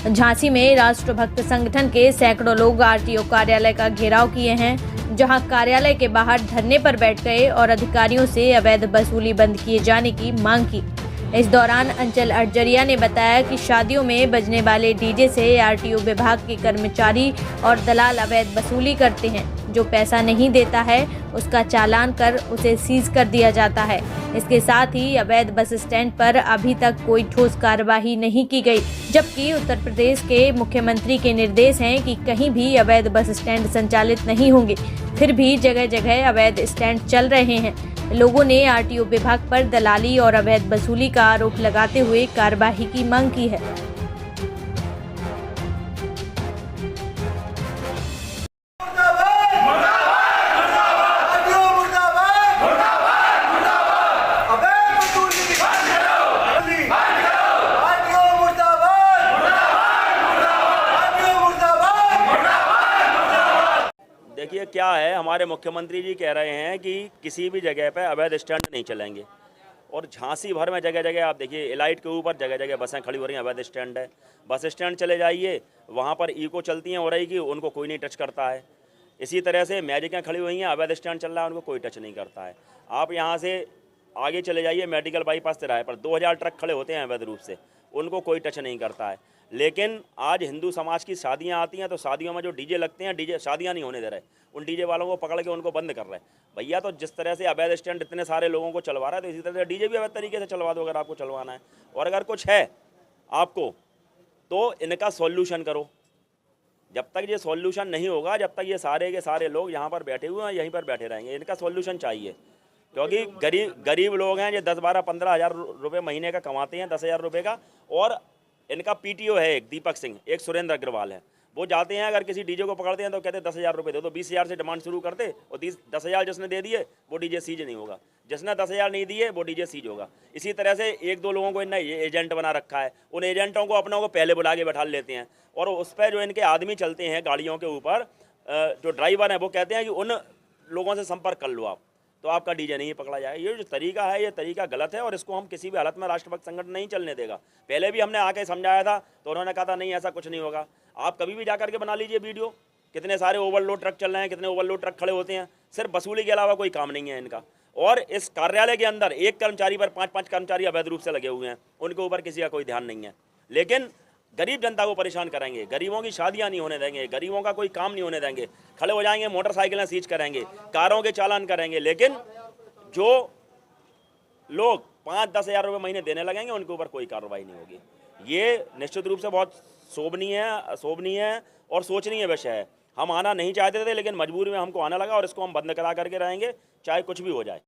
झांसी में राष्ट्रभक्त संगठन के सैकड़ों लोग आरटीओ कार्यालय का घेराव किए हैं, जहां कार्यालय के बाहर धरने पर बैठ गए और अधिकारियों से अवैध वसूली बंद किए जाने की मांग की। इस दौरान अंचल अटजरिया ने बताया कि शादियों में बजने वाले डीजे से आरटीओ विभाग के कर्मचारी और दलाल अवैध वसूली करते हैं। जो पैसा नहीं देता है उसका चालान कर उसे सीज कर दिया जाता है। इसके साथ ही अवैध बस स्टैंड पर अभी तक कोई ठोस कार्रवाई नहीं की गई, जबकि उत्तर प्रदेश के मुख्यमंत्री के निर्देश हैं कि कहीं भी अवैध बस स्टैंड संचालित नहीं होंगे। फिर भी जगह जगह अवैध स्टैंड चल रहे हैं। लोगों ने आरटीओ विभाग पर दलाली और अवैध वसूली का आरोप लगाते हुए कार्रवाई की मांग की है। देखिए क्या है, हमारे मुख्यमंत्री जी कह रहे हैं कि किसी भी जगह पे अवैध स्टैंड नहीं चलेंगे। और झांसी भर में जगह जगह आप देखिए, एलाइट के ऊपर जगह जगह बसें खड़ी हो रही हैं, अवैध स्टैंड है। बस स्टैंड चले जाइए, वहाँ पर इको चलती हैं हो रही कि उनको कोई नहीं टच करता है। इसी तरह से मैजिकें खड़ी हुई हैं, अवैध स्टैंड चल रहा है, उनको कोई टच नहीं करता है। आप यहाँ से आगे चले जाइए, मेडिकल बाईपास तिराहे पर 2000 ट्रक खड़े होते हैं अवैध रूप से, उनको कोई टच नहीं करता है। लेकिन आज हिंदू समाज की शादियां आती हैं तो शादियों में जो डीजे लगते हैं, डीजे शादियां नहीं होने दे रहे, उन डीजे वालों को पकड़ के उनको बंद कर रहे हैं। भैया तो जिस तरह से अवैध स्टैंड इतने सारे लोगों को चलवा रहा है, तो इसी तरह से डीजे भी अवैध तरीके से चलवा दो अगर आपको चलवाना है। और अगर कुछ है आपको तो इनका सॉल्यूशन करो। जब तक ये सॉल्यूशन नहीं होगा, जब तक ये सारे के सारे लोग यहाँ पर बैठे हुए हैं, यहीं पर बैठे रहेंगे। इनका सॉल्यूशन चाहिए, क्योंकि गरीब लोग हैं, ये 10, 12, 15 हज़ार रुपये महीने का कमाते हैं, 10,000 रुपये का। और इनका पीटीओ है, एक दीपक सिंह, एक सुरेंद्र अग्रवाल है। वो जाते हैं, अगर किसी डीजे को पकड़ते हैं तो कहते हैं 10,000 रुपये दो, तो 20,000 से डिमांड शुरू करते, और 10,000 जिसने दे दिए वो डीजे सीज नहीं होगा, जिसने 10,000 नहीं दिए वो डीजे सीज होगा। इसी तरह से 1-2 लोगों को इनने एजेंट बना रखा है, उन एजेंटों को अपनों को पहले बुला के बैठा लेते हैं। और उस पर जो इनके आदमी चलते हैं गाड़ियों के ऊपर, जो ड्राइवर हैं, वो कहते हैं कि उन लोगों से संपर्क कर लो आप, तो आपका डीजे नहीं पकड़ा जाएगा। ये जो तरीका है, ये तरीका गलत है, और इसको हम किसी भी हालत में राष्ट्रभक्त संगठन नहीं चलने देगा। पहले भी हमने आके समझाया था तो उन्होंने कहा था नहीं ऐसा कुछ नहीं होगा। आप कभी भी जाकर के बना लीजिए वीडियो, कितने सारे ओवरलोड ट्रक चल रहे हैं, कितने ओवरलोड ट्रक खड़े होते हैं। सिर्फ वसूली के अलावा कोई काम नहीं है इनका। और इस कार्यालय के अंदर एक कर्मचारी पर 5-5 कर्मचारी अवैध रूप से लगे हुए हैं, उनके ऊपर किसी का कोई ध्यान नहीं है। लेकिन गरीब जनता को परेशान करेंगे, गरीबों की शादियां नहीं होने देंगे, गरीबों का कोई काम नहीं होने देंगे। खड़े हो जाएंगे, मोटरसाइकिलें सीज करेंगे, कारों के चालान करेंगे। लेकिन जो लोग 5-10 हज़ार रुपये महीने देने लगेंगे, उनके ऊपर कोई कार्रवाई नहीं होगी। ये निश्चित रूप से बहुत शोभनीय है और सोचनीय विषय है। हम आना नहीं चाहते थे, लेकिन मजबूरी में हमको आना लगा, और इसको हम बंद करा करके रहेंगे, चाहे कुछ भी हो जाए।